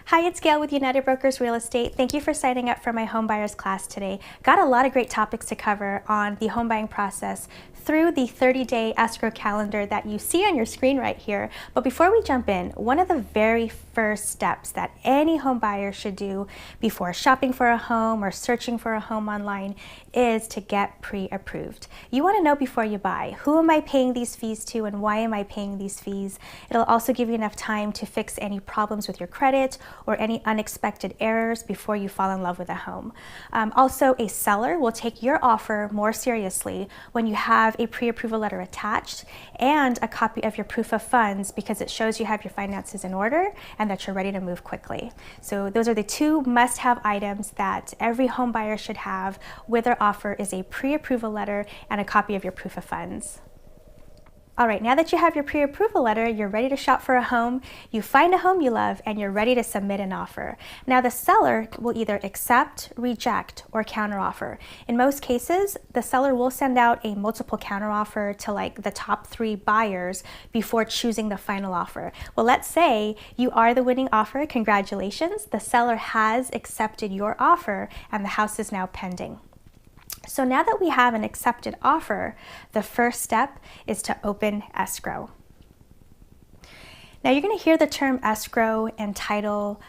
Hi, it's Gail with United Brokers Real Estate. Thank you for signing up for my Homebuyers class today. Got a lot of great topics to cover on the home buying process through the 30-day escrow calendar that you see on your screen right here. But before we jump in, one of the very first steps that any home buyer should do before shopping for a home or searching for a home online is to get pre-approved. You want to know before you buy, who am I paying these fees to and why am I paying these fees? It'll also give you enough time to fix any problems with your credit or any unexpected errors before you fall in love with a home. Also, a seller will take your offer more seriously when you have a pre-approval letter attached and a copy of your proof of funds, because it shows you have your finances in order and that you're ready to move quickly. So those are the two must-have items that every home buyer should have with their offer, is a pre-approval letter and a copy of your proof of funds. All right, now that you have your pre-approval letter, you're ready to shop for a home, you find a home you love, and you're ready to submit an offer. Now the seller will either accept, reject, or counteroffer. In most cases, the seller will send out a multiple counteroffer to like the top 3 buyers before choosing the final offer. Well, let's say you are the winning offer. Congratulations, the seller has accepted your offer and the house is now pending. So now that we have an accepted offer, the first step is to open escrow. Now you're going to hear the term escrow and title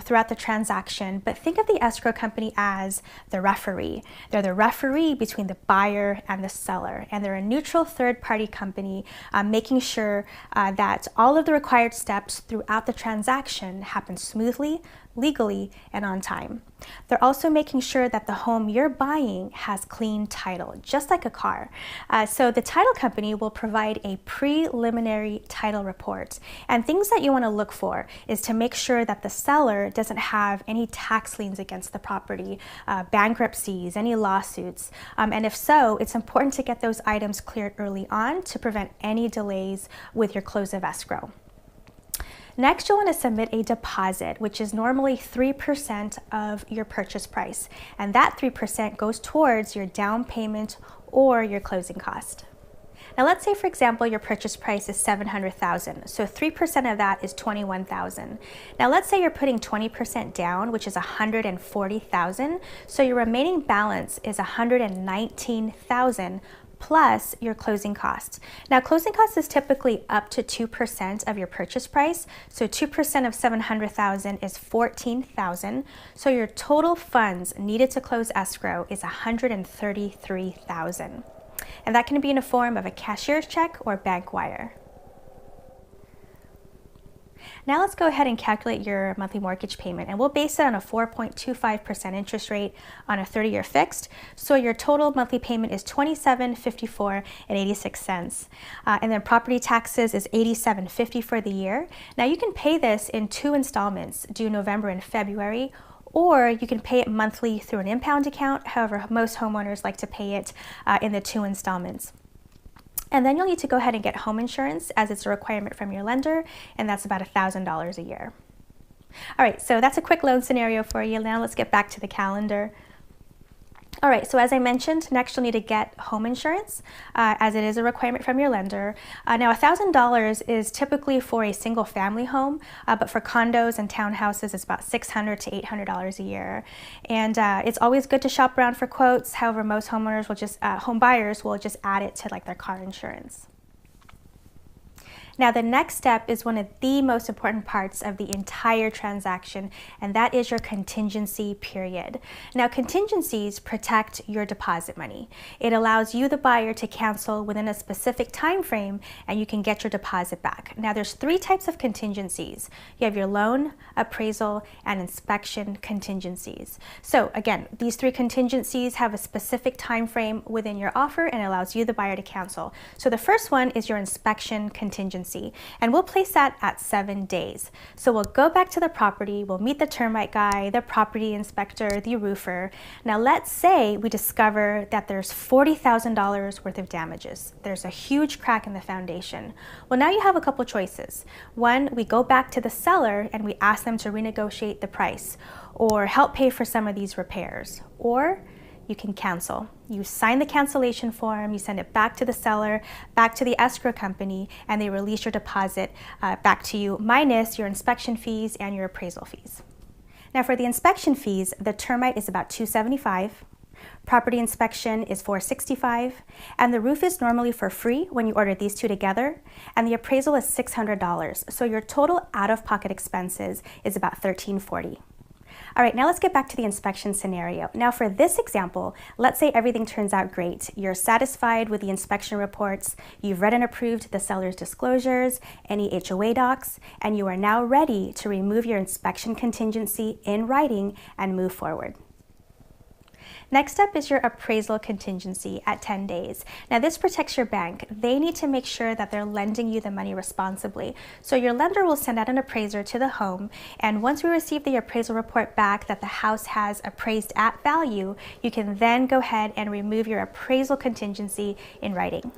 throughout the transaction, but think of the escrow company as the referee. They're the referee between the buyer and the seller, and they're a neutral third-party company making sure that all of the required steps throughout the transaction happen smoothly, legally, and on time. They're also making sure that the home you're buying has clean title, just like a car. So the title company will provide a preliminary title report. And things that you want to look for is to make sure that the seller doesn't have any tax liens against the property, bankruptcies, any lawsuits. And if so, it's important to get those items cleared early on to prevent any delays with your close of escrow. Next, you'll want to submit a deposit, which is normally 3% of your purchase price. And that 3% goes towards your down payment or your closing cost. Now let's say, for example, your purchase price is $700,000. So 3% of that is $21,000. Now let's say you're putting 20% down, which is $140,000. So your remaining balance is $119,000 plus your closing costs. Now closing costs is typically up to 2% of your purchase price. So 2% of $700,000 is $14,000. So your total funds needed to close escrow is $133,000. And that can be in the form of a cashier's check or bank wire. Now let's go ahead and calculate your monthly mortgage payment, and we'll base it on a 4.25% interest rate on a 30-year fixed. So your total monthly payment is $27.54.86, and then property taxes is $87.50 for the year. Now you can pay this in 2 installments, due November and February, or you can pay it monthly through an impound account. However, most homeowners like to pay it in the 2 installments. And then you'll need to go ahead and get home insurance, as it's a requirement from your lender, and that's about $1,000 a year. All right, so that's a quick loan scenario for you. Now let's get back to the calendar. All right, so as I mentioned, next you'll need to get home insurance, as it is a requirement from your lender. Now $1,000 is typically for a single family home, but for condos and townhouses, it's about $600 to $800 a year. And it's always good to shop around for quotes. However, most homeowners will just, home buyers will just add it to like their car insurance. Now the next step is one of the most important parts of the entire transaction, and that is your contingency period. Now contingencies protect your deposit money. It allows you, the buyer, to cancel within a specific time frame and you can get your deposit back. Now there's 3 types of contingencies. You have your loan, appraisal, and inspection contingencies. So again, these 3 contingencies have a specific time frame within your offer and allows you, the buyer, to cancel. So the first one is your inspection contingency, and we'll place that at 7 days. So we'll go back to the property, we'll meet the termite guy, the property inspector, the roofer. Now let's say we discover that there's $40,000 worth of damages. There's a huge crack in the foundation. Well, now you have a couple choices. One, we go back to the seller and we ask them to renegotiate the price or help pay for some of these repairs. Or you can cancel. You sign the cancellation form, you send it back to the seller, back to the escrow company, and they release your deposit back to you, minus your inspection fees and your appraisal fees. Now for the inspection fees, the termite is about $275. Property inspection is $465, and the roof is normally for free when you order these two together, and the appraisal is $600. So your total out-of-pocket expenses is about $1,340. All right, now let's get back to the inspection scenario. Now for this example, let's say everything turns out great. You're satisfied with the inspection reports, you've read and approved the seller's disclosures, any HOA docs, and you are now ready to remove your inspection contingency in writing and move forward. Next up is your appraisal contingency at 10 days. Now this protects your bank. They need to make sure that they're lending you the money responsibly. So your lender will send out an appraiser to the home, and once we receive the appraisal report back that the house has appraised at value, you can then go ahead and remove your appraisal contingency in writing.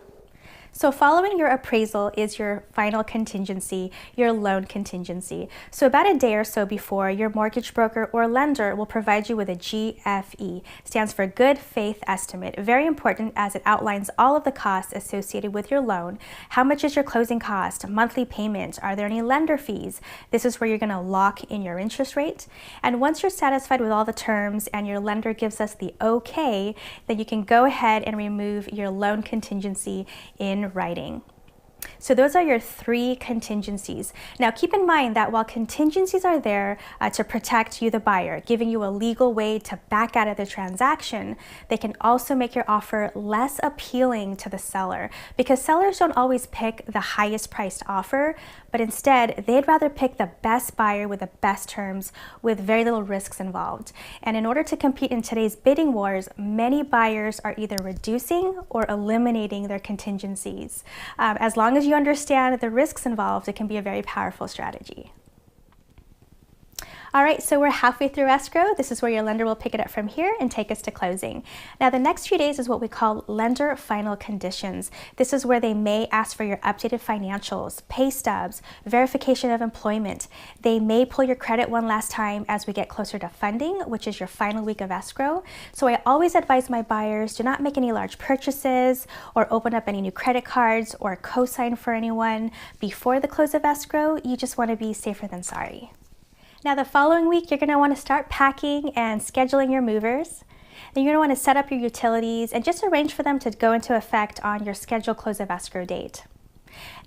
So following your appraisal is your final contingency, your loan contingency. So about a day or so before, your mortgage broker or lender will provide you with a GFE, stands for Good Faith Estimate. Very important as it outlines all of the costs associated with your loan. How much is your closing cost, monthly payment, are there any lender fees? This is where you're going to lock in your interest rate. And once you're satisfied with all the terms and your lender gives us the okay, then you can go ahead and remove your loan contingency in writing. So those are your three contingencies. Now keep in mind that while contingencies are there to protect you, the buyer, giving you a legal way to back out of the transaction, they can also make your offer less appealing to the seller, because sellers don't always pick the highest priced offer, but instead they'd rather pick the best buyer with the best terms with very little risks involved. And in order to compete in today's bidding wars, many buyers are either reducing or eliminating their contingencies. As long as you understand the risks involved, it can be a very powerful strategy. All right, so we're halfway through escrow. This is where your lender will pick it up from here and take us to closing. Now, the next few days is what we call lender final conditions. This is where they may ask for your updated financials, pay stubs, verification of employment. They may pull your credit one last time as we get closer to funding, which is your final week of escrow. So I always advise my buyers, do not make any large purchases or open up any new credit cards or co-sign for anyone before the close of escrow. You just want to be safer than sorry. Now the following week, you're going to want to start packing and scheduling your movers. Then you're going to want to set up your utilities and just arrange for them to go into effect on your scheduled close of escrow date.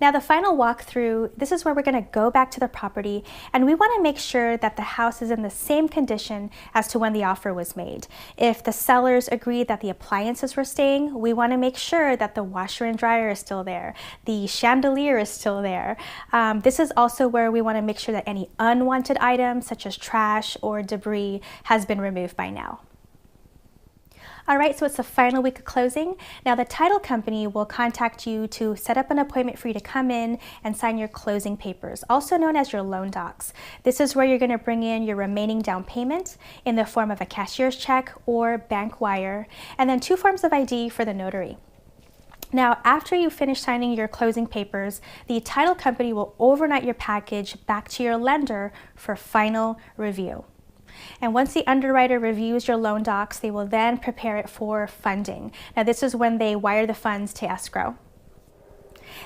Now the final walkthrough, this is where we're going to go back to the property, and we want to make sure that the house is in the same condition as to when the offer was made. If the sellers agreed that the appliances were staying, we want to make sure that the washer and dryer is still there, the chandelier is still there. This is also where we want to make sure that any unwanted items such as trash or debris has been removed by now. All right, so it's the final week of closing. Now the title company will contact you to set up an appointment for you to come in and sign your closing papers, also known as your loan docs. This is where you're going to bring in your remaining down payment in the form of a cashier's check or bank wire, and then 2 forms of ID for the notary. Now, after you finish signing your closing papers, the title company will overnight your package back to your lender for final review. And once the underwriter reviews your loan docs, they will then prepare it for funding. Now this is when they wire the funds to escrow.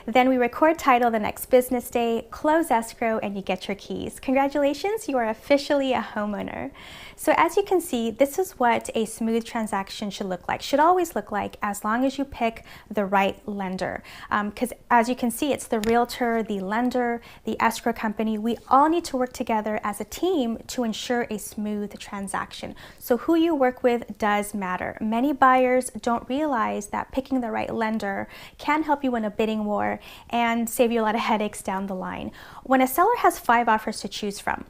Then we record title the next business day, close escrow, and you get your keys. Congratulations, you are officially a homeowner. So as you can see, this is what a smooth transaction should look like, should always look like, as long as you pick the right lender. Because as you can see, it's the realtor, the lender, the escrow company. We all need to work together as a team to ensure a smooth transaction. So who you work with does matter. Many buyers don't realize that picking the right lender can help you win a bidding war and save you a lot of headaches down the line. When a seller has 5 offers to choose from,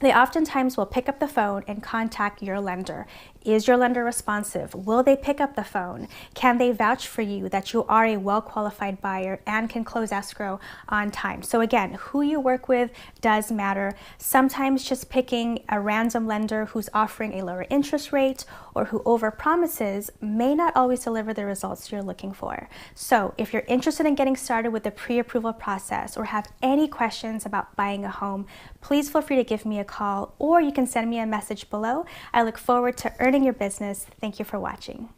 they oftentimes will pick up the phone and contact your lender. Is your lender responsive? Will they pick up the phone? Can they vouch for you that you are a well-qualified buyer and can close escrow on time? So again, who you work with does matter. Sometimes just picking a random lender who's offering a lower interest rate or who overpromises may not always deliver the results you're looking for. So if you're interested in getting started with the pre-approval process or have any questions about buying a home, please feel free to give me a call, or you can send me a message below. I look forward to earning starting your business. Thank you for watching.